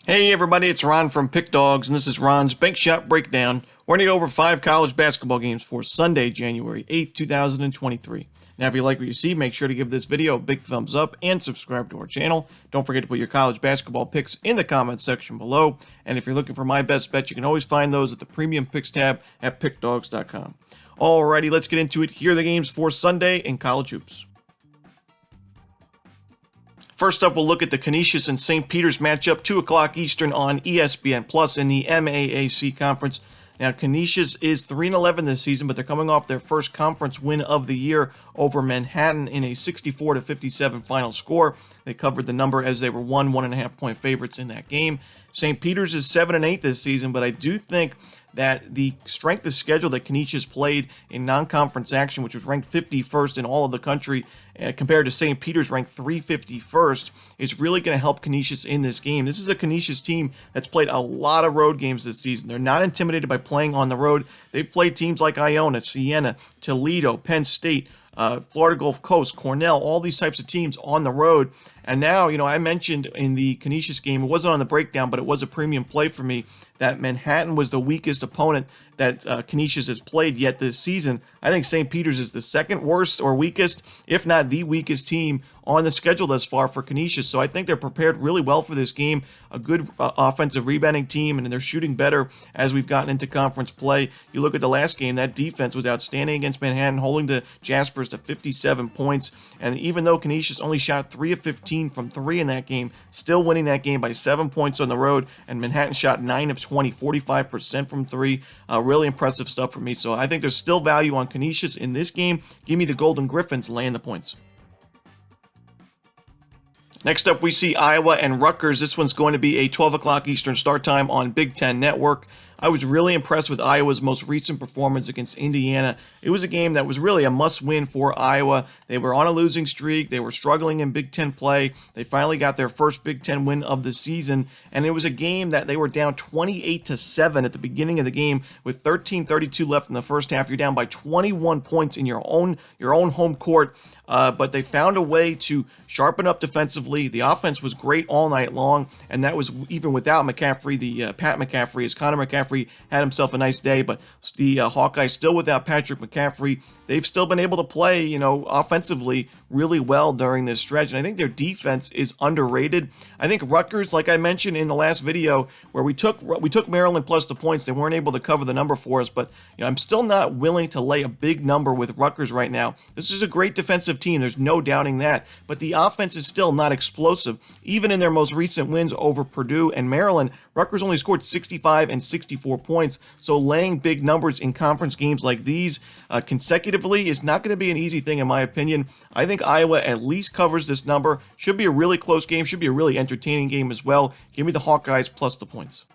Hey everybody, it's Ron from Pick Dawgz, and this is Ron's Bank Shot Breakdown. We're going to go over 5 college basketball games for Sunday, January 8th, 2023. Now, if you like what you see, make sure to give this video a big thumbs up and subscribe to our channel. Don't forget to put your college basketball picks in the comments section below. And if you're looking for my best bets, you can always find those at the Premium Picks tab at pickdawgz.com. Alrighty, let's get into it. Here are the games for Sunday in college hoops. First up, we'll look at the Canisius and St. Peter's matchup, 2 o'clock Eastern on ESPN Plus in the MAAC Conference. Now, Canisius is 3-11 this season, but they're coming off their first conference win of the year over Manhattan in a 64-57 final score. They covered the number as they were 1.5 point favorites in that game. St. Peter's is 7-8 this season, but I do think that the strength of schedule that Canisius played in non-conference action, which was ranked 51st in all of the country, compared to St. Peter's ranked 351st, is really going to help Canisius in this game. This is a Canisius team that's played a lot of road games this season. They're not intimidated by playing on the road. They've played teams like Iona, Siena, Toledo, Penn State, Florida Gulf Coast, Cornell, all these types of teams on the road. And now, I mentioned in the Canisius game, it wasn't on the breakdown, but it was a premium play for me, that Manhattan was the weakest opponent that Canisius has played yet this season. I think St. Peter's is the second worst or weakest, if not the weakest team on the schedule thus far for Canisius. So I think they're prepared really well for this game. A good offensive rebounding team, and they're shooting better as we've gotten into conference play. You look at the last game, that defense was outstanding against Manhattan, holding the Jaspers to 57 points. And even though Canisius only shot 3 of 15 from 3 in that game, still winning that game by 7 points on the road, and Manhattan shot 9 of 20, 45% from 3. Really impressive stuff for me. So I think there's still value on Canisius in this game. Give me the Golden Griffins laying the points. Next up, we see Iowa and Rutgers. This one's going to be a 12 o'clock Eastern start time on Big Ten Network. I was really impressed with Iowa's most recent performance against Indiana. It was a game that was really a must-win for Iowa. They were on a losing streak. They were struggling in Big Ten play. They finally got their first Big Ten win of the season, and it was a game that they were down 28-7 at the beginning of the game with 13:32 left in the first half. You're down by 21 points in your own home court, but they found a way to sharpen up defensively. The offense was great all night long, and that was even without McCaffrey, Pat McCaffrey, as Connor McCaffrey had himself a nice day, but the Hawkeyes still without Patrick McCaffrey. They've still been able to play, offensively really well during this stretch, and I think their defense is underrated. I think Rutgers, like I mentioned in the last video, where we took Maryland plus the points, they weren't able to cover the number for us, but I'm still not willing to lay a big number with Rutgers right now. This is a great defensive team, there's no doubting that, but the offense is still not explosive. Even in their most recent wins over Purdue and Maryland, Rutgers only scored 65 and 64 points, so laying big numbers in conference games like these consecutively is not going to be an easy thing in my opinion. I think Iowa at least covers this number. Should be a really close game, should be a really entertaining game as well. Give me the Hawkeyes plus the points.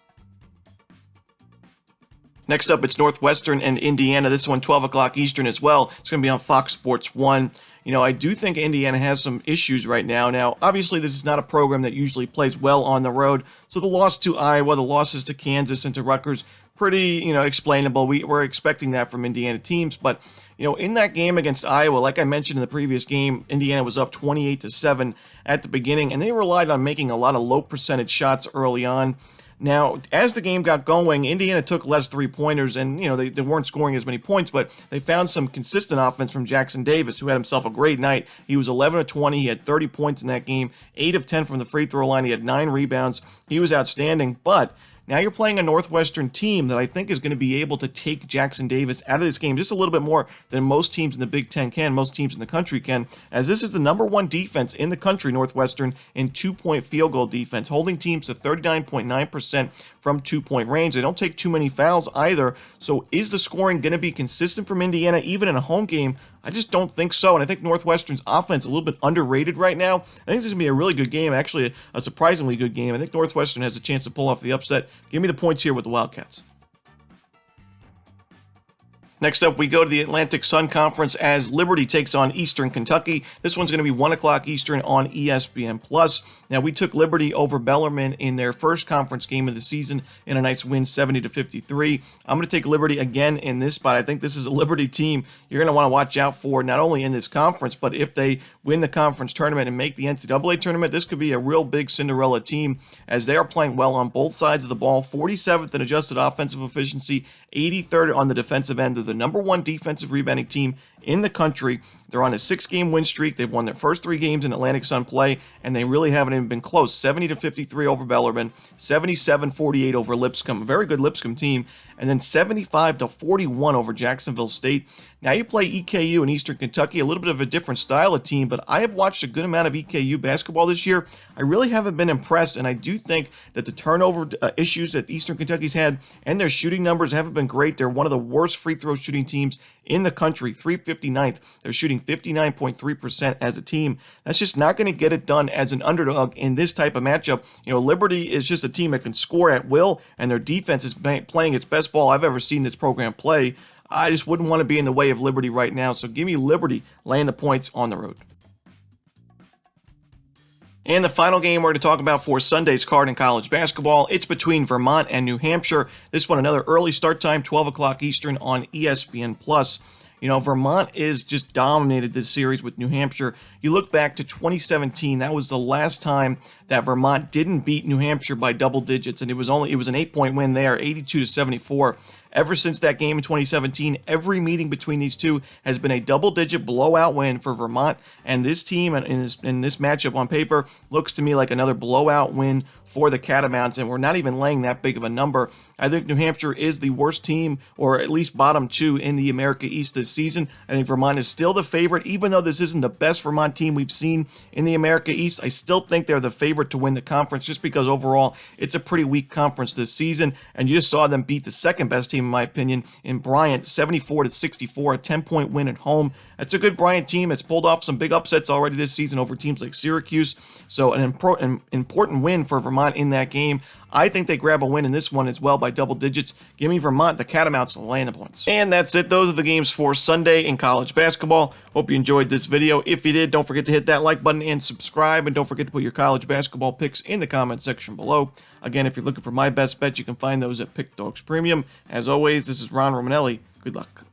Next up, it's Northwestern and Indiana. This one, 12 o'clock Eastern as well. It's going to be on Fox Sports 1. I do think Indiana has some issues right now. Now, obviously, this is not a program that usually plays well on the road. So the loss to Iowa, the losses to Kansas and to Rutgers, pretty, explainable. We're expecting that from Indiana teams. But, in that game against Iowa, like I mentioned in the previous game, Indiana was up 28-7 at the beginning, and they relied on making a lot of low percentage shots early on. Now, as the game got going, Indiana took less three-pointers, and, they weren't scoring as many points, but they found some consistent offense from Jackson Davis, who had himself a great night. He was 11 of 20. He had 30 points in that game, 8 of 10 from the free throw line. He had 9 rebounds. He was outstanding, but now you're playing a Northwestern team that I think is going to be able to take Jackson Davis out of this game just a little bit more than most teams in the Big Ten can, most teams in the country can, as this is the number 1 defense in the country, Northwestern, in 2-point field goal defense, holding teams to 39.9% from 2-point range. They don't take too many fouls either, so is the scoring going to be consistent from Indiana even in a home game? I just don't think so, and I think Northwestern's offense is a little bit underrated right now. I think this is going to be a really good game, actually a surprisingly good game. I think Northwestern has a chance to pull off the upset. Give me the points here with the Wildcats. Next up, we go to the Atlantic Sun Conference as Liberty takes on Eastern Kentucky. This one's going to be 1 o'clock Eastern on ESPN+. Now, we took Liberty over Bellarmine in their first conference game of the season in a nice win, 70-53. I'm going to take Liberty again in this spot. I think this is a Liberty team you're going to want to watch out for, not only in this conference, but if they win the conference tournament and make the NCAA tournament, this could be a real big Cinderella team as they are playing well on both sides of the ball. 47th in adjusted offensive efficiency, 83rd on the defensive end. They're the number 1 defensive rebounding team in the country. They're on a 6-game win streak. They've won their first 3 games in Atlantic Sun play, and they really haven't even been close. 70-53 over Bellarmine, 77-48 over Lipscomb. A very good Lipscomb team. And then 75-41 over Jacksonville State. Now you play EKU and Eastern Kentucky, a little bit of a different style of team, but I have watched a good amount of EKU basketball this year. I really haven't been impressed, and I do think that the turnover issues that Eastern Kentucky's had and their shooting numbers haven't been great. They're one of the worst free throw shooting teams in the country, 359th. They're shooting 59.3% as a team. That's just not going to get it done as an underdog in this type of matchup. You know, Liberty is just a team that can score at will, and their defense is playing its best ball I've ever seen this program play. I just wouldn't want to be in the way of Liberty right now, so give me Liberty laying the points on the road. And the final game we're going to talk about for Sunday's card in college basketball, it's between Vermont and New Hampshire. This one, another early start time, 12 o'clock Eastern on ESPN+. You know, Vermont is just dominated this series with New Hampshire. You look back to 2017, that was the last time that Vermont didn't beat New Hampshire by double digits, and it was an 8-point win there, 82-74. Ever since that game in 2017, every meeting between these two has been a double-digit blowout win for Vermont, and this team in this matchup on paper looks to me like another blowout win for the Catamounts, and we're not even laying that big of a number. I think New Hampshire is the worst team, or at least bottom 2 in the America East this season. I think Vermont is still the favorite, even though this isn't the best Vermont team we've seen in the America East. I still think they're the favorite to win the conference, just because overall it's a pretty weak conference this season, and you just saw them beat the second best team, in my opinion, in Bryant, 74-64, a 10-point win at home. That's a good Bryant team. It's pulled off some big upsets already this season over teams like Syracuse, so an important win for Vermont in that game. I think they grab a win in this one as well by double digits. Give me Vermont, the Catamounts, laying the points. And that's it. Those are the games for Sunday in college basketball. Hope you enjoyed this video. If you did, don't forget to hit that like button and subscribe. And don't forget to put your college basketball picks in the comment section below. Again, if you're looking for my best bet, you can find those at Pick Dawgz Premium. As always, this is Ron Romanelli. Good luck.